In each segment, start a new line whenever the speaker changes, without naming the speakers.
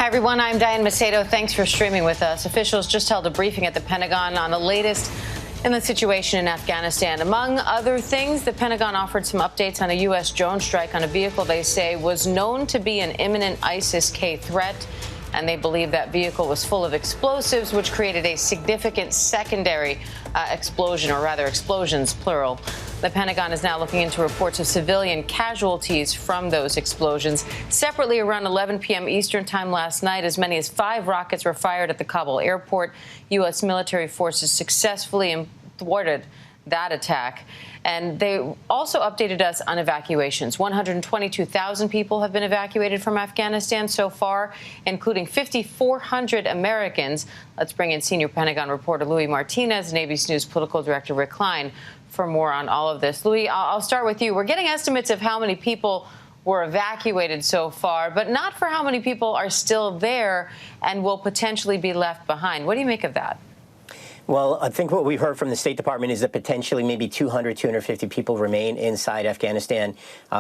Hi, everyone. I'm Diane Macedo. Thanks for streaming with us. Officials just held a briefing at the Pentagon on the latest in the situation in Afghanistan. Among other things, the Pentagon offered some updates on a U.S. drone strike on a vehicle they say was known to be an imminent ISIS-K threat. And they believe that vehicle was full of explosives, which created a significant secondary explosion, or rather explosions, plural. The Pentagon is now looking into reports of civilian casualties from those explosions. Separately, around 11 p.m. Eastern time last night, as many as 5 rockets were fired at the Kabul airport. U.S. military forces successfully thwarted that attack. And they also updated us on evacuations. 122,000 people have been evacuated from Afghanistan so far, including 5,400 Americans. Let's bring in senior Pentagon reporter Louis Martinez and ABC News political director Rick Klein for more on all of this. Louis, I'll start with you. We're getting estimates of how many people were evacuated so far, but not for how many people are still there and will potentially be left behind. What do you make of that?
Well, I think what we've heard from the State Department is that potentially maybe 200, 250 people remain inside Afghanistan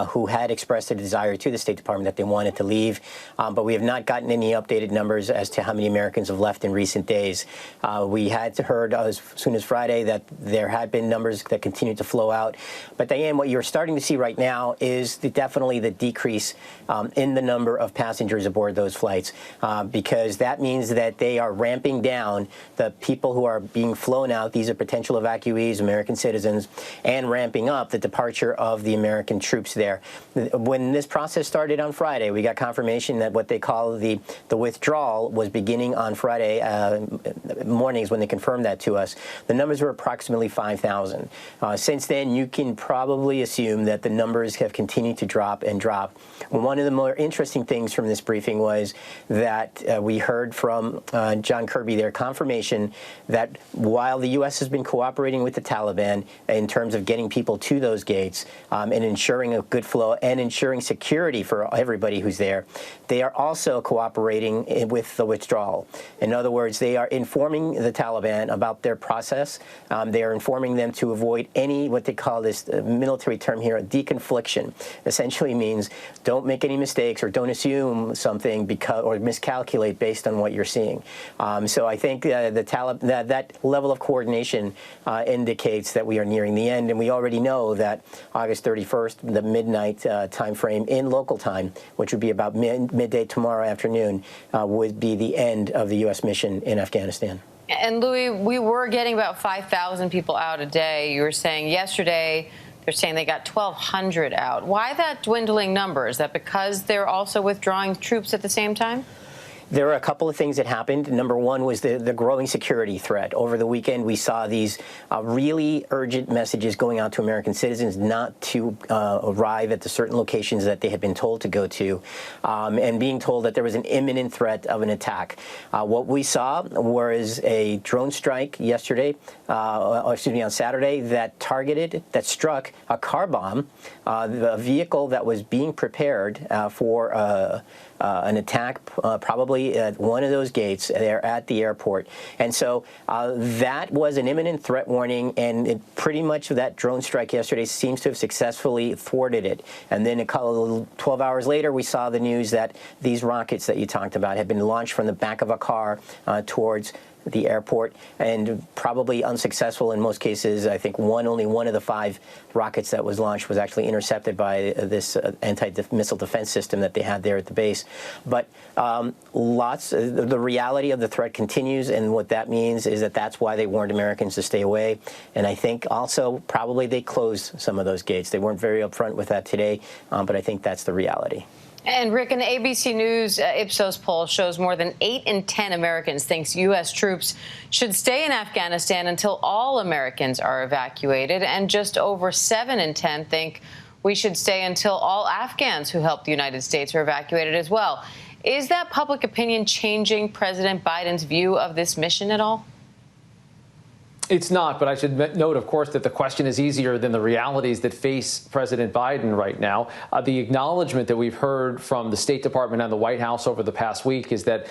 who had expressed a desire to the State Department that they wanted to leave. But we have not gotten any updated numbers as to how many Americans have left in recent days. We had heard as soon as Friday that there had been numbers that continued to flow out. But, Diane, what you're starting to see right now is definitely the decrease in the number of passengers aboard those flights, because that means that they are ramping down the people who are being flown out. These are potential evacuees, American citizens, and ramping up the departure of the American troops there. When this process started on Friday, we got confirmation that what they call the withdrawal was beginning on Friday mornings when they confirmed that to us. The numbers were approximately 5,000. Since then, you can probably assume that the numbers have continued to drop and drop. One of the more interesting things from this briefing was that we heard from John Kirby there, confirmation that while the U.S. has been cooperating with the Taliban in terms of getting people to those gates and ensuring a good flow and ensuring security for everybody who's there, they are also cooperating with the withdrawal. In other words, they are informing the Taliban about their process. They are informing them to avoid any, what they call this military term here, deconfliction. Essentially means don't make any mistakes or don't assume something because or miscalculate based on what you're seeing. So I think the Taliban, that level of coordination indicates that we are nearing the end, and we already know that August 31st, the midnight time frame in local time, which would be about midday tomorrow afternoon, would be the end of the U.S. mission in Afghanistan.
And Louis, we were getting about 5,000 people out a day. You were saying yesterday they're saying they got 1,200 out. Why that dwindling number? Is that because they're also withdrawing troops at the same time?
There are a couple of things that happened. Number one was the growing security threat. Over the weekend, we saw these really urgent messages going out to American citizens not to arrive at the certain locations that they had been told to go to, and being told that there was an imminent threat of an attack. What we saw was a drone strike yesterday, on Saturday, that struck a car bomb, a vehicle that was being prepared for an attack, probably at one of those gates there at the airport. And so that was an imminent threat warning, and pretty much that drone strike yesterday seems to have successfully thwarted it. And then 12 hours later, we saw the news that these rockets that you talked about had been launched from the back of a car towards the airport, and probably unsuccessful in most cases. I think only one of the 5 rockets that was launched was actually intercepted by this anti-missile defense system that they had there at the base. But the reality of the threat continues, and what that means is that that's why they warned Americans to stay away. And I think also probably they closed some of those gates. They weren't very upfront with that today, but I think that's the reality.
And Rick, an ABC News Ipsos poll shows more than 8 in 10 Americans think U.S. troops should stay in Afghanistan until all Americans are evacuated, and just over 7 in 10 think we should stay until all Afghans who help the United States are evacuated as well. Is that public opinion changing President Biden's view of this mission at all?
It's not, but I should note, of course, that the question is easier than the realities that face President Biden right now. The acknowledgement that we've heard from the State Department and the White House over the past week is that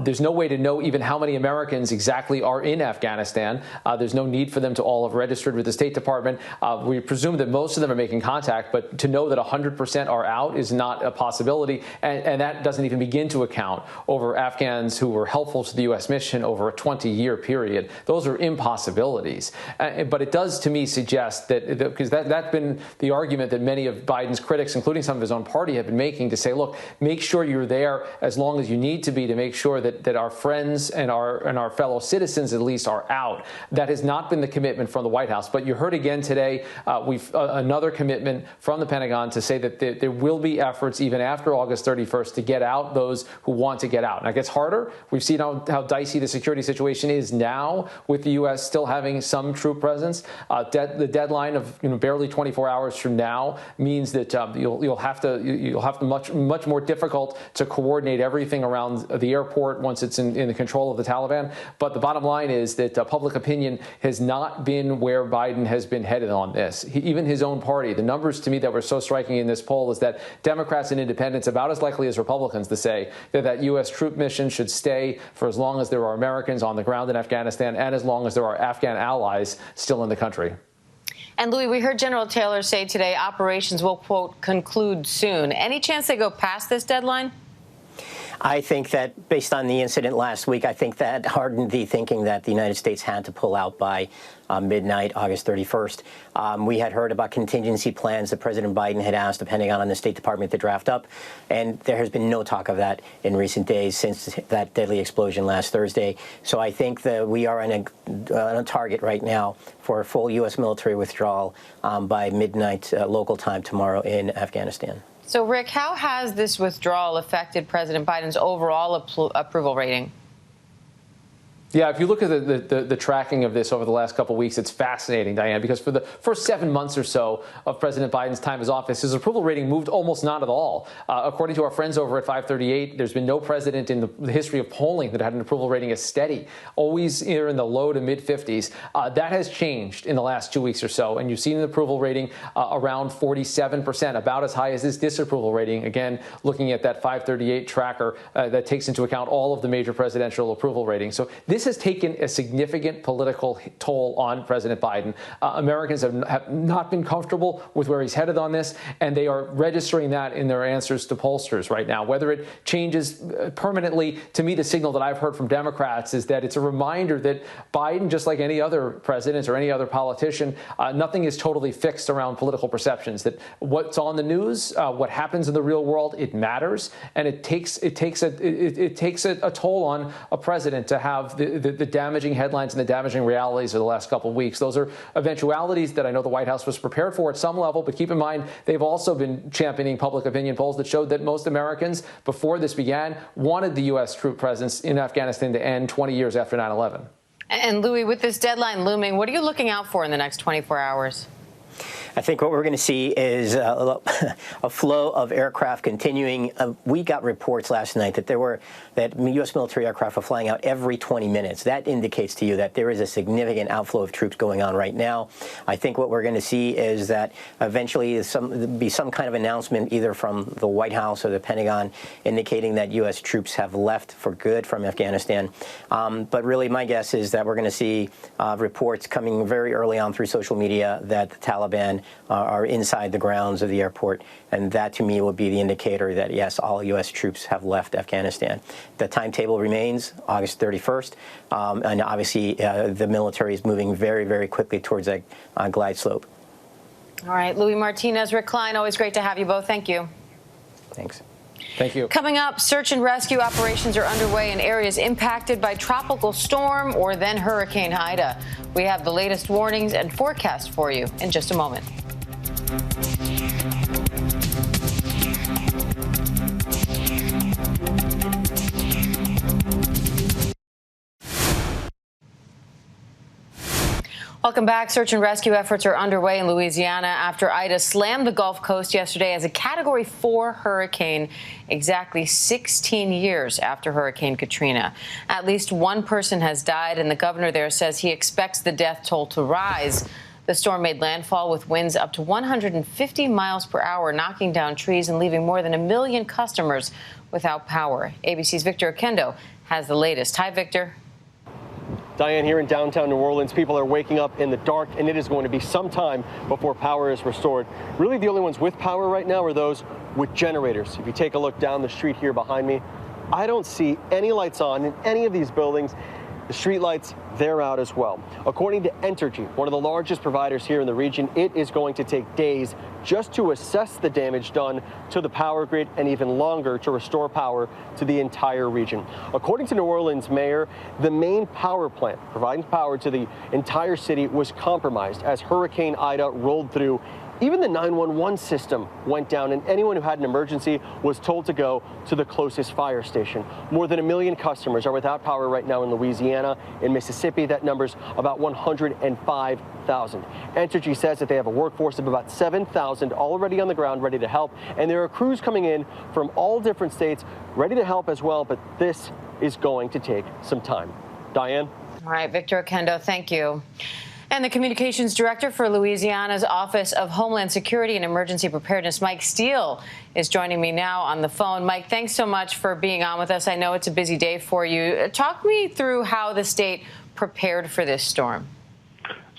there's no way to know even how many Americans exactly are in Afghanistan. There's no need for them to all have registered with the State Department. We presume that most of them are making contact, but to know that 100% are out is not a possibility, and that doesn't even begin to account over Afghans who were helpful to the U.S. mission over a 20-year period. Those are impossibilities. But it does, to me, suggest that, because that's been the argument that many of Biden's critics, including some of his own party, have been making, to say, look, make sure you're there as long as you need to be to make sure that our friends and our fellow citizens at least are out. That has not been the commitment from the White House. But you heard again today, another commitment from the Pentagon to say that there will be efforts even after August 31st to get out those who want to get out. Now, it gets harder. We've seen how dicey the security situation is now, with the U.S. still having some troop presence. The deadline of barely 24 hours from now means that you'll have to much more difficult to coordinate everything around the airport once it's in the control of the Taliban. But the bottom line is that public opinion has not been where Biden has been headed on this. Even his own party, the numbers to me that were so striking in this poll is that Democrats and independents about as likely as Republicans to say that U.S. troop mission should stay for as long as there are Americans on the ground in Afghanistan and as long as there are Afghan allies still in the country.
And Louis, we heard General Taylor say today operations will, quote, conclude soon. Any chance they go past this deadline?
I think that based on the incident last week, I think that hardened the thinking that the United States had to pull out by midnight, August 31st. We had heard about contingency plans that President Biden had asked the Pentagon and the State Department to draft up, and there has been no talk of that in recent days since that deadly explosion last Thursday. So I think that we are on a target right now for a full U.S. military withdrawal by midnight local time tomorrow in Afghanistan.
So, Rick, how has this withdrawal affected President Biden's overall approval rating?
Yeah, if you look at the tracking of this over the last couple of weeks, it's fascinating, Diane, because for the first 7 months or so of President Biden's time in office, his approval rating moved almost not at all. According to our friends over at 538, there's been no president in the history of polling that had an approval rating as steady, always either in the low to mid 50s. That has changed in the last 2 weeks or so, and you've seen an approval rating around 47%, about as high as this disapproval rating. Again, looking at that 538 tracker that takes into account all of the major presidential approval ratings. So this has taken a significant political toll on President Biden. Americans have not been comfortable with where he's headed on this, and they are registering that in their answers to pollsters right now. Whether it changes permanently, to me, the signal that I've heard from Democrats is that it's a reminder that Biden, just like any other president or any other politician, nothing is totally fixed around political perceptions. That what's on the news, what happens in the real world, it matters, and it takes a toll on a president to have the damaging headlines and the damaging realities of the last couple of weeks. Those are eventualities that I know the White House was prepared for at some level, but keep in mind, they've also been championing public opinion polls that showed that most Americans, before this began, wanted the U.S. troop presence in Afghanistan to end 20 years after 9/11.
And Louis, with this deadline looming, what are you looking out for in the next 24 hours?
I think what we're going to see is a flow of aircraft continuing. We got reports last night that U.S. military aircraft were flying out every 20 minutes. That indicates to you that there is a significant outflow of troops going on right now. I think what we're going to see is that eventually there'll be some kind of announcement either from the White House or the Pentagon indicating that U.S. troops have left for good from Afghanistan. But really, my guess is that we're going to see reports coming very early on through social media that the Taliban are inside the grounds of the airport, and that to me will be the indicator that yes, all U.S. troops have left Afghanistan. The timetable remains August 31st, and obviously the military is moving very, very quickly towards that glide slope.
All right, Louis Martinez, Rick Klein, always great to have you both. Thank you.
Thanks.
Thank you.
Coming up, search and rescue operations are underway in areas impacted by tropical storm or then Hurricane Ida. We have the latest warnings and forecast for you in just a moment. Welcome back. Search and rescue efforts are underway in Louisiana after Ida slammed the Gulf Coast yesterday as a Category 4 hurricane, exactly 16 years after Hurricane Katrina. At least one person has died, and the governor there says he expects the death toll to rise. The storm made landfall with winds up to 150 miles per hour, knocking down trees and leaving more than 1 million customers without power. ABC's Victor Oquendo has the latest. Hi, Victor.
Diane, here in downtown New Orleans, people are waking up in the dark, and it is going to be some time before power is restored. Really, the only ones with power right now are those with generators. If you take a look down the street here behind me, I don't see any lights on in any of these buildings. The street lights, they're out as well. According to Entergy, one of the largest providers here in the region, it is going to take days just to assess the damage done to the power grid and even longer to restore power to the entire region. According to New Orleans mayor, the main power plant providing power to the entire city was compromised as Hurricane Ida rolled through. Even the 911 system went down, and anyone who had an emergency was told to go to the closest fire station. More than 1 million customers are without power right now in Louisiana. In Mississippi, that number's about 105,000. Entergy says that they have a workforce of about 7,000 already on the ground ready to help, and there are crews coming in from all different states ready to help as well, but this is going to take some time. Diane?
All right, Victor Oquendo, thank you. And the communications director for Louisiana's Office of Homeland Security and Emergency Preparedness, Mike Steele, is joining me now on the phone. Mike, thanks so much for being on with us. I know it's a busy day for you. Talk me through how the state prepared for this storm.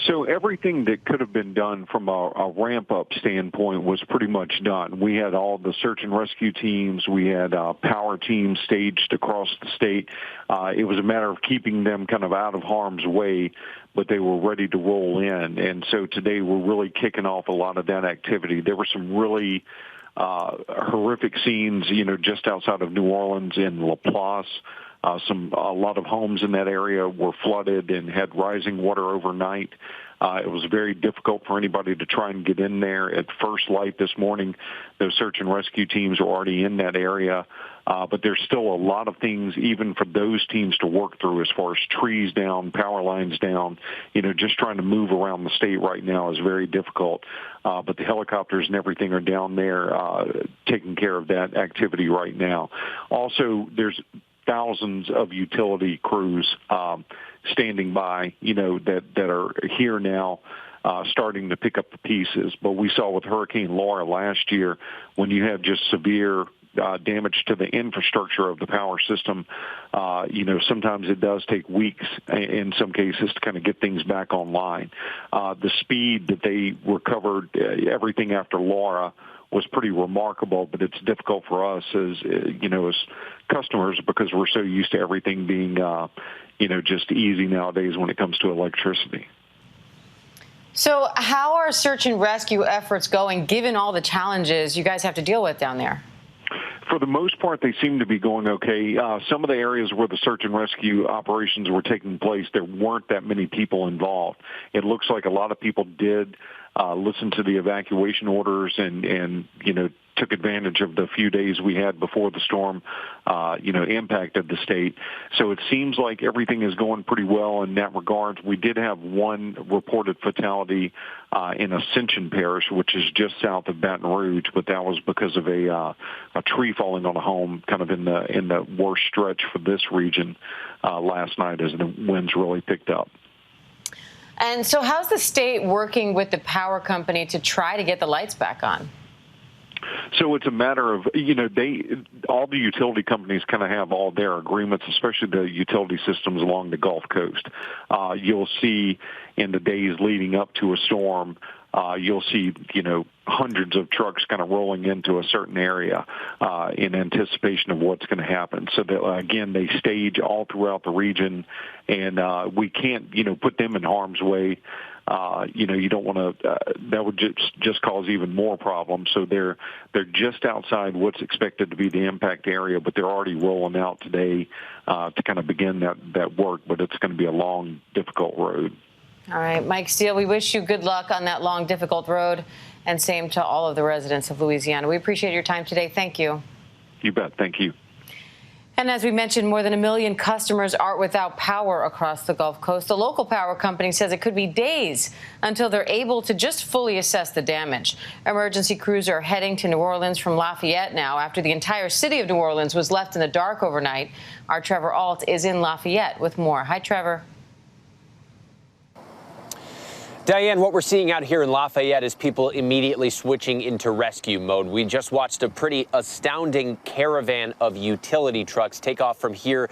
So everything that could have been done from a ramp-up standpoint was pretty much done. We had all the search and rescue teams. We had power teams staged across the state. It was a matter of keeping them kind of out of harm's way, but they were ready to roll in. And so today we're really kicking off a lot of that activity. There were some really horrific scenes, just outside of New Orleans in LaPlace. A lot of homes in that area were flooded and had rising water overnight. It was very difficult for anybody to try and get in there. At first light this morning, those search and rescue teams are already in that area. But there's still a lot of things, even for those teams to work through, as far as trees down, power lines down. Just trying to move around the state right now is very difficult. But the helicopters and everything are down there taking care of that activity right now. Also, there's thousands of utility crews standing by, that are here now, starting to pick up the pieces. But we saw with Hurricane Laura last year, when you have just severe damage to the infrastructure of the power system, sometimes it does take weeks in some cases to kind of get things back online. The speed that they recovered everything after Laura was pretty remarkable, but it's difficult for us as customers because we're so used to everything being, just easy nowadays when it comes to electricity.
So how are search and rescue efforts going, given all the challenges you guys have to deal with down there?
For the most part, they seem to be going okay. Some of the areas where the search and rescue operations were taking place, there weren't that many people involved. It looks like a lot of people did listen to the evacuation orders and took advantage of the few days we had before the storm, impacted the state. So it seems like everything is going pretty well in that regard. We did have one reported fatality in Ascension Parish, which is just south of Baton Rouge, but that was because of a tree falling on a home kind of in the worst stretch for this region last night as the winds really picked up.
And so how's the state working with the power company to try to get the lights back on?
So it's a matter of, all the utility companies kind of have all their agreements, especially the utility systems along the Gulf Coast. You'll see in the days leading up to a storm, you'll see, hundreds of trucks kind of rolling into a certain area in anticipation of what's going to happen. So that, again, they stage all throughout the region, and we can't, put them in harm's way. You don't want to. That would just cause even more problems. So they're just outside what's expected to be the impact area, but they're already rolling out today to kind of begin that work. But it's going to be a long, difficult road.
All right, Mike Steele, we wish you good luck on that long, difficult road, and same to all of the residents of Louisiana. We appreciate your time today. Thank you.
You bet. Thank you.
And as we mentioned, more than 1 million customers are without power across the Gulf Coast. The local power company says it could be days until they're able to just fully assess the damage. Emergency crews are heading to New Orleans from Lafayette now after the entire city of New Orleans was left in the dark overnight. Our Trevor Ault is in Lafayette with more. Hi, Trevor.
Diane, what we're seeing out here in Lafayette is people immediately switching into rescue mode. We just watched a pretty astounding caravan of utility trucks take off from here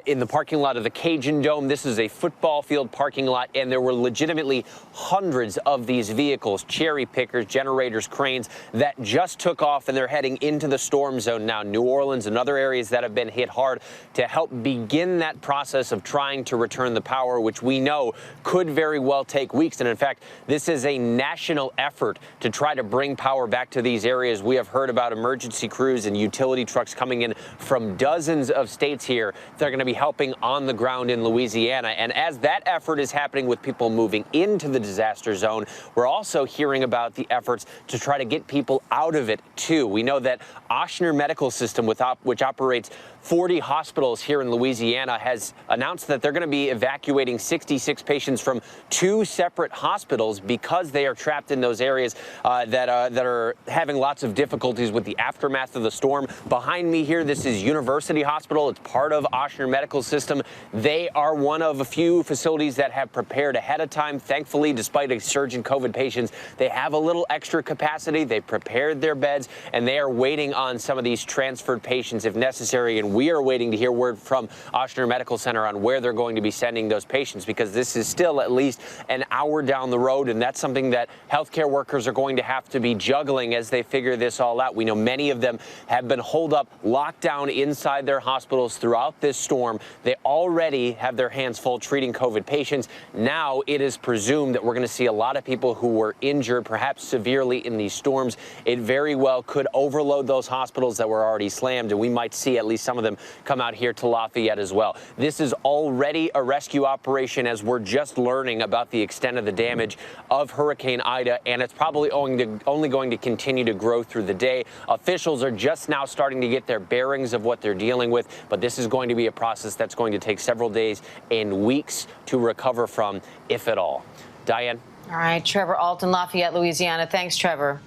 in the parking lot of the Cajun Dome. This is a football field parking lot, and there were legitimately hundreds of these vehicles, cherry pickers, generators, cranes, that just took off, and they're heading into the storm zone now. New Orleans and other areas that have been hit hard to help begin that process of trying to return the power, which we know could very well take weeks. And in fact, this is a national effort to try to bring power back to these areas. We have heard about emergency crews and utility trucks coming in from dozens of states here. They're going to be helping on the ground in Louisiana. And as that effort is happening with people moving into the disaster zone, we're also hearing about the efforts to try to get people out of it, too. We know that Ochsner Medical System, which operates 40 hospitals here in Louisiana, has announced that they're going to be evacuating 66 patients from 2 separate hospitals because they are trapped in those areas that are having lots of difficulties with the aftermath of the storm. Behind me here, this is University Hospital. It's part of Ochsner Medical System. They are one of a few facilities that have prepared ahead of time. Thankfully, despite a surge in COVID patients, they have a little extra capacity. They prepared their beds, and they are waiting on some of these transferred patients if necessary. And we are waiting to hear word from Ochsner Medical Center on where they're going to be sending those patients, because this is still at least an hour down the road, and that's something that healthcare workers are going to have to be juggling as they figure this all out. We know many of them have been holed up, locked down inside their hospitals throughout this storm. They already have their hands full treating COVID patients. Now it is presumed that we're going to see a lot of people who were injured, perhaps severely, in these storms. It very well could overload those hospitals that were already slammed, and we might see at least some of them come out here to Lafayette as well. This is already a rescue operation, as we're just learning about the extent of the damage of Hurricane Ida, and it's probably only going to continue to grow through the day. Officials are just now starting to get their bearings of what they're dealing with, but this is going to be a process that's going to take several days and weeks to recover from, if at all. Diane?
All right, Trevor Ault in Lafayette, Louisiana. Thanks, Trevor.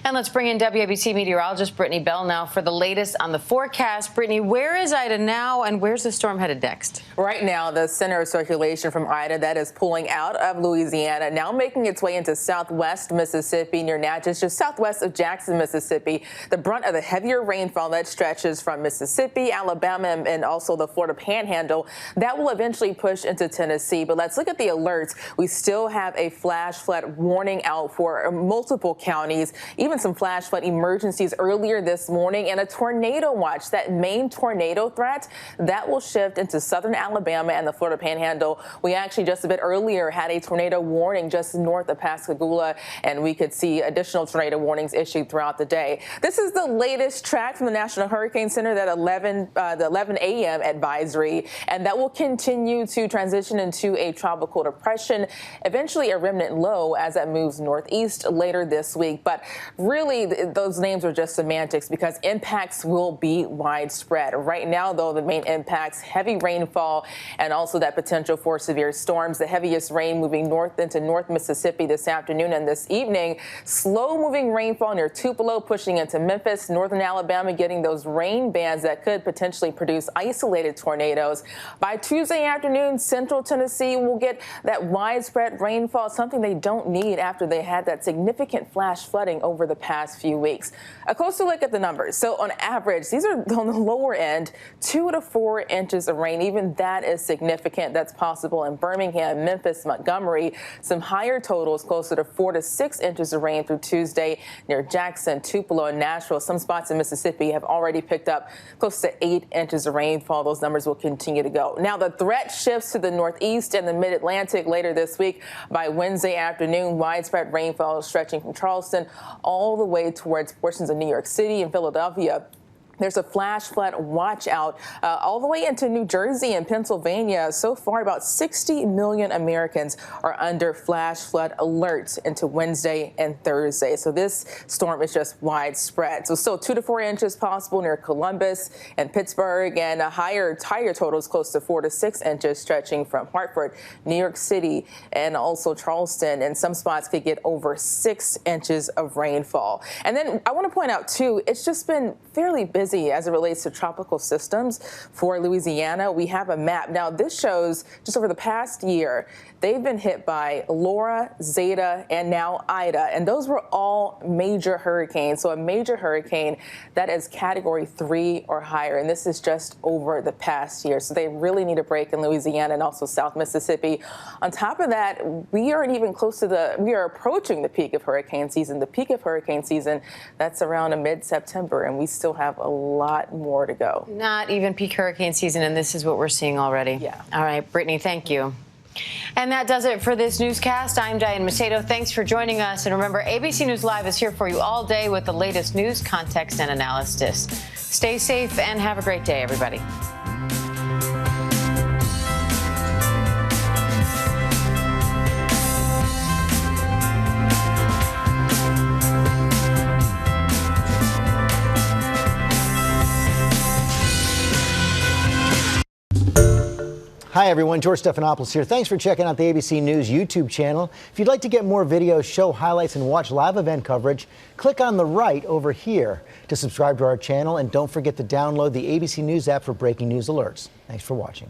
And let's bring in WABC meteorologist Brittany Bell now for the latest on the forecast. Brittany, where is Ida now, and where's the storm headed next?
Right now, the center of circulation from Ida that is pulling out of Louisiana, now making its way into southwest Mississippi near Natchez, just southwest of Jackson, Mississippi. The brunt of the heavier rainfall that stretches from Mississippi, Alabama, and also the Florida Panhandle, that will eventually push into Tennessee. But let's look at the alerts. We still have a flash flood warning out for multiple counties, even some flash flood emergencies earlier this morning, and a tornado watch. That main tornado threat, that will shift into southern Alabama and the Florida Panhandle. We actually just a bit earlier had a tornado warning just north of Pascagoula, and we could see additional tornado warnings issued throughout the day. This is the latest track from the National Hurricane Center, that the 11 a.m. advisory, and that will continue to transition into a tropical depression, eventually a remnant low as that moves northeast later this week. But really, those names are just semantics, because impacts will be widespread. Right now, though, the main impacts, heavy rainfall and also that potential for severe storms. The heaviest rain moving north into North Mississippi this afternoon and this evening. Slow-moving rainfall near Tupelo pushing into Memphis. Northern Alabama getting those rain bands that could potentially produce isolated tornadoes. By Tuesday afternoon, central Tennessee will get that widespread rainfall, something they don't need after they had that significant flash flooding over the past few weeks. A closer look at the numbers. So on average, these are on the lower end, 2 to 4 inches of rain. Even that is significant. That's possible in Birmingham, Memphis, Montgomery. Some higher totals, closer to 4 to 6 inches of rain through Tuesday near Jackson, Tupelo, and Nashville. Some spots in Mississippi have already picked up close to 8 inches of rainfall. Those numbers will continue to go. Now, the threat shifts to the northeast and the mid-Atlantic later this week. By Wednesday afternoon, widespread rainfall stretching from Charleston all the way towards portions of New York City and Philadelphia. There's a flash flood watch out all the way into New Jersey and Pennsylvania. So far, about 60 million Americans are under flash flood alerts into Wednesday and Thursday. So this storm is just widespread. So still 2 to 4 inches possible near Columbus and Pittsburgh, and a higher totals close to 4 to 6 inches stretching from Hartford, New York City, and also Charleston. And some spots could get over 6 inches of rainfall. And then I want to point out, too, it's just been fairly busy as it relates to tropical systems for Louisiana. We have a map. Now, this shows just over the past year, they've been hit by Laura, Zeta, and now Ida. And those were all major hurricanes. So a major hurricane that is Category 3 or higher. And this is just over the past year. So they really need a break in Louisiana and also South Mississippi. On top of that, we aren't even close to we are approaching the peak of hurricane season. The peak of hurricane season, that's around mid-September, and we still have a lot more to go.
Not even peak hurricane season, and this is what we're seeing already.
Yeah.
All right, Brittany, thank you. And that does it for this newscast. I'm Diane Macedo. Thanks for joining us. And remember, ABC News Live is here for you all day with the latest news, context, and analysis. Stay safe and have a great day, everybody.
Hi, everyone. George Stephanopoulos here. Thanks for checking out the ABC News YouTube channel. If you'd like to get more videos, show highlights, and watch live event coverage, click on the right over here to subscribe to our channel. And don't forget to download the ABC News app for breaking news alerts. Thanks for watching.